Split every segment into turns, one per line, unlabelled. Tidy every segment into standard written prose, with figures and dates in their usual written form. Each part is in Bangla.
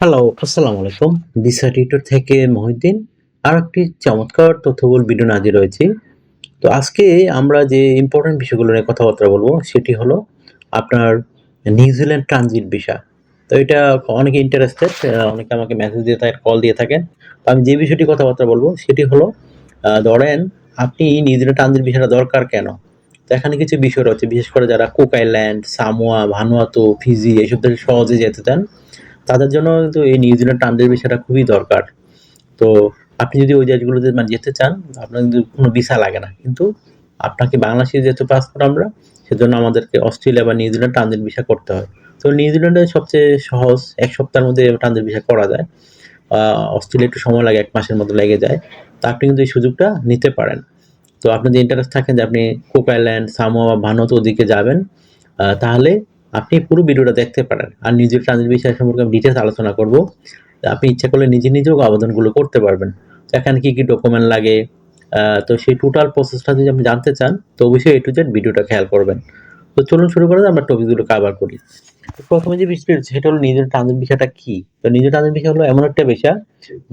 হ্যালো, আসসালামু আলাইকুম। ভিসা টিউটর থেকে মহিউদ্দিন। আর একটি চমৎকার তথ্যবহুল ভিডিও নিয়ে হাজির হয়েছি। তো আজকে আমরা যে ইম্পোর্টেন্ট বিষয়গুলো নিয়ে কথাবার্তা বলবো সেটি হলো আপনার নিউজিল্যান্ড ট্রানজিট ভিসা। তো এটা অনেকে ইন্টারেস্টেড, অনেকে আমাকে মেসেজ দিয়ে থাকেন, কল দিয়ে থাকেন। তো আমি যে বিষয়টি কথাবার্তা বলবো সেটি হলো ধরেন আপনি নিউজিল্যান্ড ট্রানজিট ভিসাটা দরকার কেন? তো এখানে কিছু বিষয় রয়েছে, বিশেষ করে যারা cook island, Samoa, Vanuatu, Fiji এসব দেশে সহজে যেতে চান তাদের জন্য কিন্তু এই নিউজিল্যান্ড ট্রানজিট ভিসাটা খুবই দরকার। তো আপনি যদি ওই দেশগুলোতে যেতে চান, আপনার কিন্তু কোনো ভিসা লাগে না। কিন্তু আপনাকে বাংলাদেশে যেহেতু পাসপোর্ট আমরা, সেজন্য আমাদেরকে অস্ট্রেলিয়া বা নিউজিল্যান্ড ট্রানজিট ভিসা করতে হয়। তো নিউজিল্যান্ডে সবচেয়ে সহজ, ১ সপ্তাহের মধ্যে ট্রানজিট ভিসা করা যায়। অস্ট্রেলিয়া একটু সময় লাগে, ১ মাসের মতো লেগে যায়। তো আপনি কিন্তু এই সুযোগটা নিতে পারেন। তো আপনি যদি ইন্টারেস্ট থাকেন যে আপনি কুক আইল্যান্ড, সামোয়া বা ভানুয়াতু ওদিকে যাবেন, তাহলে আপনি পুরো ভিডিওটা দেখতে পারেন। আর নিজের ট্রানজিট ভিসা সম্পর্কে আমি ডিটেইলস আলোচনা করব। আপনি ইচ্ছা করলে নিজেও আবেদনগুলো করতে পারবেন। তো এখানে কি ডকুমেন্ট লাগে, তো সেই টোটাল প্রসেসটা যদি আপনি জানতে চান, তো অবশ্যই A to Z ভিডিওটা খেয়াল করবেন। তো চলুন শুরু করা যাক, আমরা টপিকগুলো কভার করি। তো ১ম এ যে বিষয়টি সেটা হলো নিজের ট্রানজিট ভিসাটা কি? তো নিজের ট্রানজিট ভিসা হলো এমন একটা ভিসা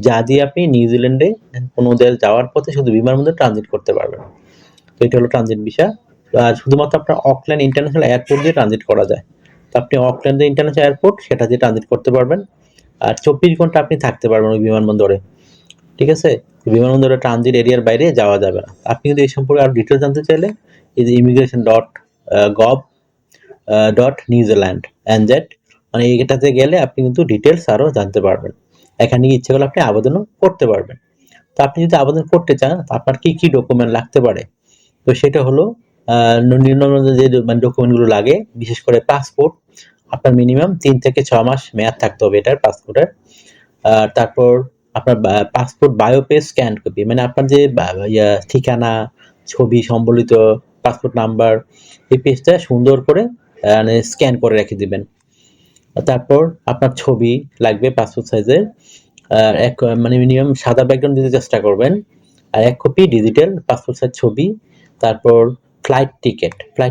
যা দিয়ে আপনি নিউজিল্যান্ডে কোনো দেশ যাওয়ার পথে শুধু বিমানবন্দরে ট্রানজিট করতে পারবেন। তো এটা হলো ট্রানজিট ভিসা। আর শুধুমাত্র আপনার অকল্যান্ড ইন্টারন্যাশনাল এয়ারপোর্ট দিয়ে ট্রানজিট করা যায়। তো আপনি অকল্যান্ড ইন্টারন্যাশনাল এয়ারপোর্ট সেটা দিয়ে ট্রানজিট করতে পারবেন। আর ২৪ ঘন্টা আপনি থাকতে পারবেন ওই বিমানবন্দরে। ঠিক আছে? বিমানবন্দরে ট্রানজিট এরিয়ার বাইরে যাওয়া যাবে না। আপনি যদি এই সম্পর্কে আরো ডিটেইলস জানতে চাইলে এই যে immigration.gov.newzealand মানে এটাতে গেলে আপনি কিন্তু ডিটেইলস আরো জানতে পারবেন। এখানে গিয়ে ইচ্ছে করলে আপনি আবেদনও করতে পারবেন। তো আপনি যদি আবেদন করতে চান, আপনার কি ডকুমেন্ট লাগতে পারে? তো সেটা হলো নিম্ন যে মানে ডকুমেন্টগুলো লাগে, বিশেষ করে পাসপোর্ট। আপনার মিনিমাম ৩ থেকে ৬ মাস মেয়াদ থাকতে হবে এটার পাসপোর্টের। তারপর আপনার passport bio page scan copy, মানে আপনার যে ঠিকানা, ছবি সম্বলিত পাসপোর্ট নাম্বার, এই পেজটা সুন্দর করে মানে স্ক্যান করে রেখে দিবেন। তারপর আপনার ছবি লাগবে পাসপোর্ট সাইজের। এক মানে মিনিমাম সাদা ব্যাকগ্রাউন্ড দিতে চেষ্টা করবেন। আর ১ কপি ডিজিটাল পাসপোর্ট সাইজ ছবি। তারপর ফ্লাইট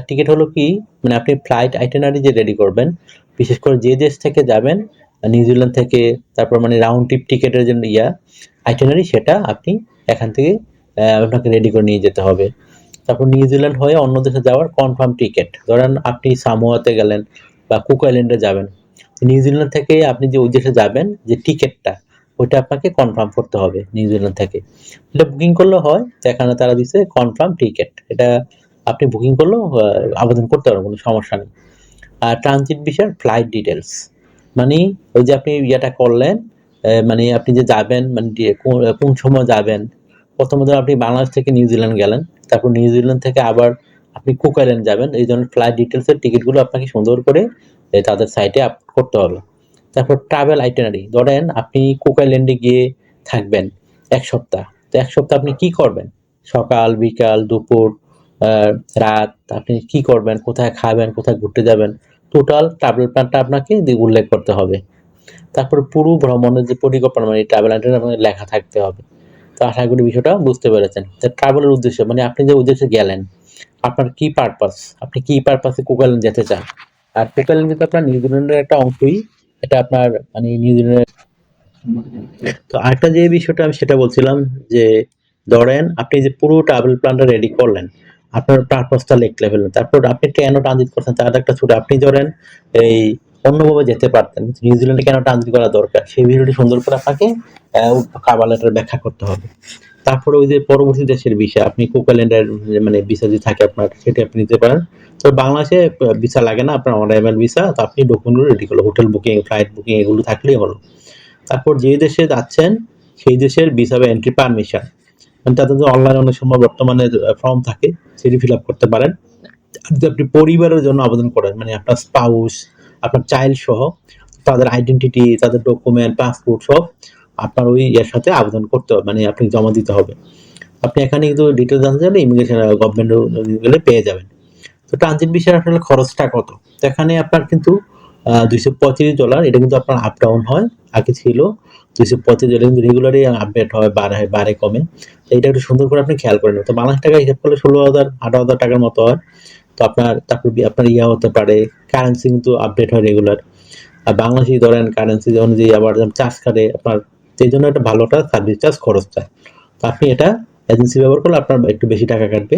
টিকেট হলো কি, মানে আপনি ফ্লাইট আইটিনারি যে রেডি করবেন, বিশেষ করে যে দেশ থেকে যাবেন, নিউজিল্যান্ড থেকে, তারপর মানে রাউন্ড ট্রিপ টিকেটের জন্য আইটিনারি সেটা আপনি এখান থেকে আপনাকে রেডি করে নিয়ে যেতে হবে। তারপর নিউজিল্যান্ড হয়ে অন্য দেশে যাওয়ার কনফার্ম টিকেট। ধরেন আপনি সামোয়াতে গেলেন বা কুক আইল্যান্ডে যাবেন। নিউজিল্যান্ড থেকে আপনি যে ওই দেশে যাবেন যে টিকেটটা, ওইটা আপনাকে কনফার্ম করতে হবে নিউজিল্যান্ড থেকে। এটা বুকিং করলে হয়, এখানে তারা দিচ্ছে কনফার্ম টিকেট। এটা আপনি বুকিং করলেও আবেদন করতে পারবেন, কোনো সমস্যা নেই। আর ট্রানজিট ভিসার ফ্লাইট ডিটেলস, মানে ওই যে আপনি ইয়েটা করলেন, মানে আপনি যে যাবেন, মানে কোন সময় যাবেন। প্রথমত আপনি বাংলাদেশ থেকে নিউজিল্যান্ড গেলেন, তারপর নিউজিল্যান্ড থেকে আবার আপনি কুক আইল্যান্ড যাবেন। এই ধরনের ফ্লাইট ডিটেলসের টিকিটগুলো আপনাকে সুন্দর করে তাদের সাইটে আপলোড করতে হবে। তারপর ট্রাভেল আইটিনারি, ধরেন আপনি কুক আইল্যান্ডে গিয়ে থাকবেন ১ সপ্তাহ। তো ১ সপ্তাহ আপনি কি করবেন? সকাল, বিকাল, দুপুর, রাত আপনি কি করবেন? কোথায় খাবেন? কোথায় ঘুরতে যাবেন? টোটাল ট্রাভেল প্ল্যানটা আপনাকে উল্লেখ করতে হবে। তারপর পুরো ভ্রমণের যে পরিকল্পনা, মানে ট্রাভেল আইটেনারি আপনাকে লেখা থাকতে হবে। তো আশা করি বিষয়টা বুঝতে পেরেছেন। তো ট্রাভেলের উদ্দেশ্য, মানে আপনি যে উদ্দেশ্যে গেলেন, আপনার কি পারপাস? আপনি কি পারপাসে কুক আইল্যান্ড যেতে চান? আর কুক আইল্যান্ড কিন্তু আপনার নিউজিল্যান্ডের একটা অংশই। এটা আপনার মানে নিউজিল্যান্ডের। তো আরেকটা যে বিষয়টা আমি সেটা বলছিলাম যে, ধরেন আপনি যে পুরো ট্রাভেল প্ল্যানটা রেডি করলেন, আপনার পারপাসটা লিখলে ফেললেন। তারপর আপনি কেন ট্রানজিট করছেন তার একটা ছোট, আপনি ধরেন এই অন্যভাবে যেতে পারতেন, নিউজিল্যান্ডে কেন ট্রানজিট করা দরকার সেই বিষয়টি সুন্দর করে আপনাকে কভার লেটারে ব্যাখ্যা করতে হবে। তারপরে ওই যে পরবর্তী দেশের ভিসা, আপনি কুক আইল্যান্ডের মানে ভিসা যদি থাকে আপনার, সেটা আপনি নিতে পারেন। তো বাংলাদেশে ভিসা লাগে না, আপনার অনরাইভাল ভিসা। তো আপনি ডকুমেন্টগুলো রেডি করলো, হোটেল বুকিং, ফ্লাইট বুকিং এগুলো থাকলেই হলো। তারপর যে দেশে যাচ্ছেন সেই দেশের ভিসা বা এন্ট্রি পারমিশন, মানে তাদের যে অনলাইনে অনেক সময় বর্তমানে ফর্ম থাকে, সেটি ফিল আপ করতে পারেন। আর যদি আপনি পরিবারের জন্য আবেদন করেন, মানে আপনার স্পাউস, আপনার চাইল্ড সহ, তাদের আইডেন্টিটি, তাদের ডকুমেন্ট, পাসপোর্ট সব আপনার ওই এর সাথে আবেদন করতে হবে, মানে আপনি জমা দিতে হবে। আপনি এখানে কিন্তু ডিটেলস জানতে চাইলে ইমিগ্রেশন গভর্নমেন্ট গেলে পেয়ে যাবেন। তো ট্রানজিট ভিসার আসলে খরচটা কত? তো এখানে আপনার কিন্তু $235, এটা কিন্তু আপনার আপ ডাউন হয়। আগে ছিল $235, কিন্তু রেগুলারই আপডেট হয়, বাড়ে কমে। তো এটা একটু সুন্দর করে আপনি খেয়াল করে নেবেন। তো বাংলাদেশ টাকা হিসাব করলে 16,000 18,000 টাকার মতো হয়। তো আপনার তারপর আপনার হতে পারে, কারেন্সি কিন্তু আপডেট হয় রেগুলার। আর বাংলাদেশি ধরেন কারেন্সি অনুযায়ী আবার চার্জ কাটে আপনার, সেই জন্য একটা ভালো একটা সার্ভিস চার্জ খরচ চায়। তো আপনি এটা এজেন্সি ব্যবহার করলে আপনার একটু বেশি টাকা কাটবে,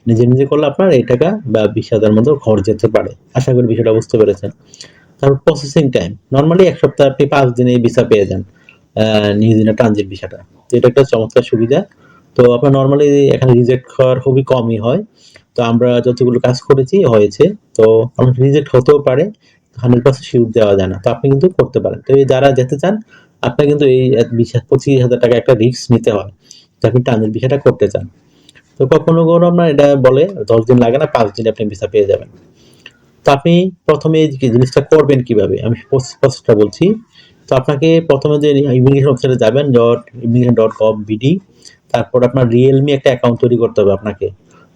নিজে নিজে করলে আপনার এই টাকা বা 20,000 মতো খরচ যেতে পারে। আশা করি বিষয়টা বুঝতে পেরেছেন। তারপর প্রসেসিং টাইম, নর্মালি 1 সপ্তাহ আপনি 5 দিনে ভিসা পেয়ে যান, নিউজিল্যান্ড ট্রানজিট ভিসাটা। তো এটা একটা চমৎকার সুবিধা। তো আপনার নর্মালি এখানে রিজেক্ট হওয়ার খুবই কমই হয়। তো আমরা যতগুলো কাজ করেছি হয়েছে। তো আমার রিজেক্ট হতেও পারে, 100% শিওর দেওয়া যায় না। তো আপনি কিন্তু করতে পারেন। তো এই যারা যেতে চান, আপনার কিন্তু এই 25,000 টাকা একটা রিস্ক নিতে হয় যে আপনি ট্রানজিট ভিসাটা করতে চান। তো কখনো কখনো আপনার এটা বলে 10 দিন লাগে না, 5 দিনে আপনি ভিসা পেয়ে যাবেন। তো আপনি প্রথমে এই জিনিসটা করবেন কিভাবে, আমি প্রসেসটা বলছি। তো আপনাকে প্রথমে যে ইমিগ্রেশন ওয়েবসাইটে যাবেন, immigration.gov.bd, তারপর আপনার রিয়েলমি একটা অ্যাকাউন্ট তৈরি করতে হবে আপনাকে।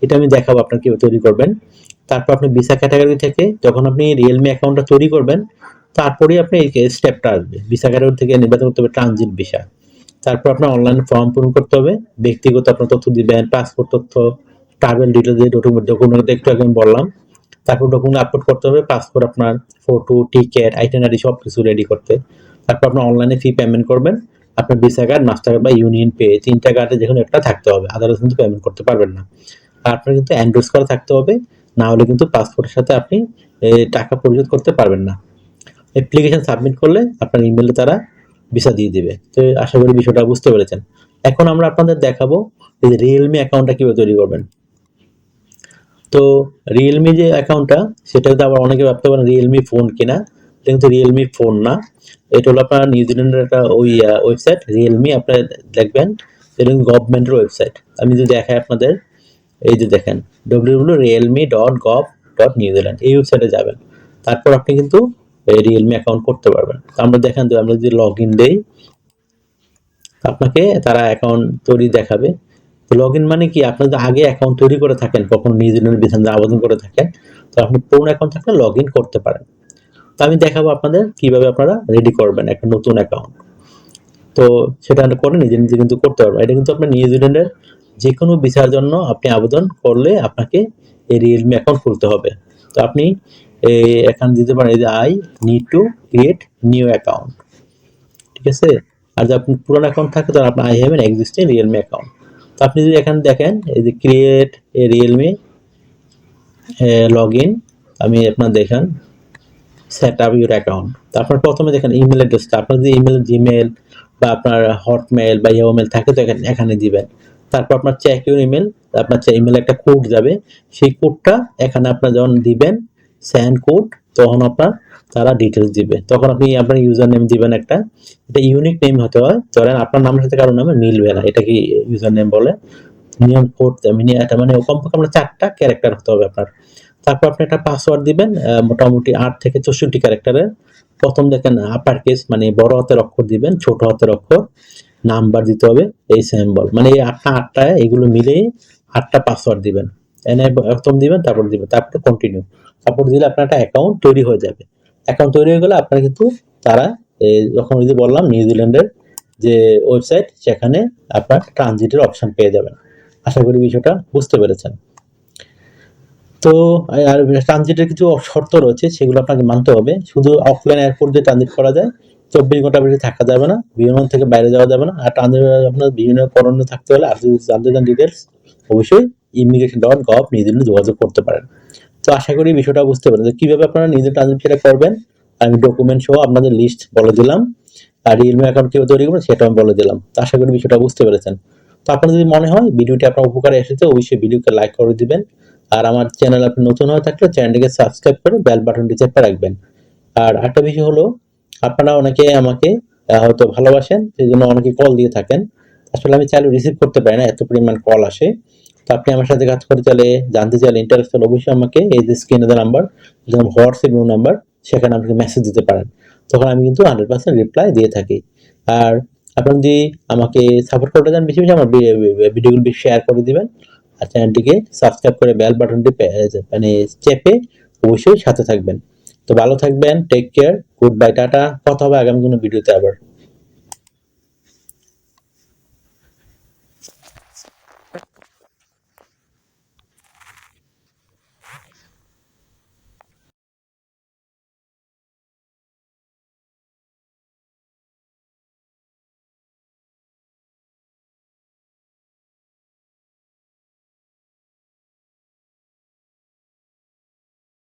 এটা আমি দেখাবো আপনার কিভাবে তৈরি করবেন। তারপর আপনি ভিসা ক্যাটাগরি থেকে যখন আপনি রিয়েলমি অ্যাকাউন্টটা তৈরি করবেন, তারপরেই আপনি এই স্টেপটা আসবে। ভিসা ক্যাটাগরি থেকে নির্বাচন করতে হবে ট্রানজিট ভিসা। তারপর আপনার অনলাইনে ফর্ম পূরণ করতে হবে, ব্যক্তিগত আপনার তথ্য দিবেন, পাসপোর্ট তথ্য, ট্রাভেল ডিটেলস, ডকুমেন্ট একটু আগে আমি বললাম। তারপর ডকুমেন্ট আপলোড করতে হবে, পাসপোর্ট, আপনার ফটো, টিকেট, আইটেনারি সব কিছু রেডি করতে। তারপর আপনার অনলাইনে ফি পেমেন্ট করবেন। আপনার ভিসা কার্ড, মাস্টার কার্ড বা ইউনিয়ন পে, 3টা কার্ডে যেকোনো একটা থাকতে হবে, আদারওয়াইজ কিন্তু পেমেন্ট করতে পারবেন না। আর আপনার কিন্তু এন্ডোর্স করা থাকতে হবে, না হলে কিন্তু পাসপোর্টের সাথে আপনি টাকা পরিশোধ করতে পারবেন না। অ্যাপ্লিকেশন সাবমিট করলে আপনার ইমেলে তারা ভিসা দিয়ে দিবে। তো আশা করি বিষয়টা বুঝতে পেরেছেন। এখন আমরা আপনাদের দেখাবো এই যে রিয়েলমি অ্যাকাউন্টটা কিভাবে তৈরি করবেন। তো রিয়েলমি যে অ্যাকাউন্টটা, সেটা কিন্তু আবার অনেকে ভাবতে পারেন রিয়েলমি ফোন কিনা, এটা কিন্তু রিয়েলমি ফোন না। এটা হলো আপনার নিউজিল্যান্ডের একটা ওই ওয়েবসাইট রিয়েলমি, আপনার দেখবেন এটা গভর্নমেন্টের ওয়েবসাইট। আমি যদি দেখাই আপনাদের, এই যে দেখেন www.realme.gov.newzealand, এই ওয়েবসাইটে যাবেন। তারপর আপনি কিন্তু রিয়েলমি অ্যাকাউন্ট করতে পারবেন। তো আমরা দেখেন যে আমরা যদি লগ ইন দেই, আপনাকে তারা অ্যাকাউন্ট তৈরি দেখাবে। তো লগ ইন মানে কি, আপনি যদি আগে অ্যাকাউন্ট তৈরি করে থাকেন, কখনো নিউজিল্যান্ড ভিসা আবেদন করে থাকেন, তো আপনি পুরনো অ্যাকাউন্ট থাকলে লগ ইন করতে পারেন। তো আমি দেখাবো আপনাদের কিভাবে আপনারা রেডি করবেন একটা নতুন অ্যাকাউন্ট। তো সেটা করে নিজে নিজে কিন্তু করতে পারবেন। এটা কিন্তু আপনার নিউজিল্যান্ডের যে কোনো ভিসার জন্য আপনি আবেদন করলে আপনাকে এই রিয়েলমি অ্যাকাউন্ট খুলতে হবে। তো আপনি এখানে দিতে পারেন এই যে I need to create new account, ঠিক আছে। আর যদি আপনার পুরানো অ্যাকাউন্ট থাকে, তাহলে আপনার I have an existing Realme account. তো আপনি যদি এখানে দেখেন এই যে create a Realme log in, আমি আপনার দেখেন সেট আপ ইউর অ্যাকাউন্ট। তো আপনার প্রথমে দেখেন ইমেল অ্যাড্রেসটা, আপনার যে ইমেল, জিমেল বা আপনার হটমেল বা ইয়াহু মেল থাকে, তো এখানে দিবেন। তারপর আপনার চেক ইউর ইমেল, আপনার ইমেলে একটা কোড যাবে, সেই কোডটা এখানে আপনার যখন দিবেন সেন্ড কোড, তখন আপনার তারা ডিটেলস দিবে। তখন আপনি আপনার ইউজার নেম দিবেন একটা, এটা ইউনিক নেম হতে হয়, ধরেন আপনার নামের সাথে কারোর নামে মিলবে না, এটা কি ইউজার নেম বলে। নিয়ম কোড এটা মানে কমপক্ষে আপনার 4টা ক্যারেক্টার হতে হবে আপনার। তারপর আপনি একটা পাসওয়ার্ড দিবেন, মোটামুটি 8 থেকে 64 ক্যারেক্টারের। প্রথম দেখেন আপার কেস মানে বড় হাতের অক্ষর দিবেন, ছোট হাতের অক্ষর, নাম্বার দিতে হবে, এই সিম্বল, মানে এই 8টা এগুলো মিলেই 8টা পাসওয়ার্ড দিবেন। এনে প্রথম দিবেন, তারপর দিবেন, তারপর কন্টিনিউ, তারপর দিলে আপনার একটা অ্যাকাউন্ট তৈরি হয়ে যাবে। অ্যাকাউন্ট তৈরি হয়ে গেলে আপনার কিন্তু তারা যখন ওই যে বললাম নিউজিল্যান্ডের যে ওয়েবসাইট, সেখানে আপনার ট্রানজিটের অপশন পেয়ে যাবেন। আশা করি বিষয়টা বুঝতে পেরেছেন। তো আর ট্রানজিটের কিছু শর্ত রয়েছে, সেগুলো আপনাকে মানতে হবে। শুধু অফলাইন এয়ারপোর্ট দিয়ে ট্রানজিট করা যায়, 24 ঘন্টা বেশি থাকা যাবে না, বিমান থেকে বাইরে যাওয়া যাবে না। আর ট্রানজিট আপনার বিভিন্ন করণীয় থাকতে হলে আর যদি জানতে চান ডিটেলস, অবশ্যই immigration.gov নিউজিল্যান্ডে যোগাযোগ করতে পারেন। তো আশা করি বিষয়টা বুঝতে পারেন যে কিভাবে আপনারা নিজের ট্রানজিট সেটা করবেন। আমি ডকুমেন্ট সহ আপনাদের লিস্ট বলে দিলাম, আর রিয়েলমি অ্যাকাউন্ট কিভাবে তৈরি করবেন সেটা আমি বলে দিলাম। তো আশা করি বিষয়টা বুঝতে পেরেছেন। তো আপনার যদি মনে হয় ভিডিওটি আপনার উপকারে এসেছে, অবশ্যই ভিডিওকে লাইক করে দিবেন। আর আমার চ্যানেল আপনি নতুন হয়ে থাকলে চ্যানেলটিকে সাবস্ক্রাইব করে বেল বাটনটি চেপে রাখবেন। আর একটা বিষয় হলো, আপনারা অনেকে আমাকে হয়তো ভালোবাসেন, সেই জন্য অনেকে কল দিয়ে থাকেন। আসলে আমি চাইলে রিসিভ করতে পারি না, এত পরিমাণ কল আসে। তো আপনি আমার সাথে কাজ করতে চাইলে, জানতে চাইলে, ইন্টারেস্ট হলে অবশ্যই আমাকে এই যে স্ক্রিনে দেওয়া নাম্বার, যেমন হোয়াটসঅ্যাপ নাম্বার, সেখানে আপনি মেসেজ দিতে পারেন। তখন আমি কিন্তু 100% রিপ্লাই দিয়ে থাকি। আর আপনি যদি আমাকে সাপোর্ট করতে চান বেশি বেশি, আমার ভিডিওগুলো বেশি শেয়ার করে দিবেন। আর চ্যানেলটিকে সাবস্ক্রাইব করে বেল বাটনটি মানে চেপে অবশ্যই সাথে থাকবেন। তো ভালো থাকবেন, take care, good bye, tata. কথা হবে আগামী কোনো ভিডিওতে আবার।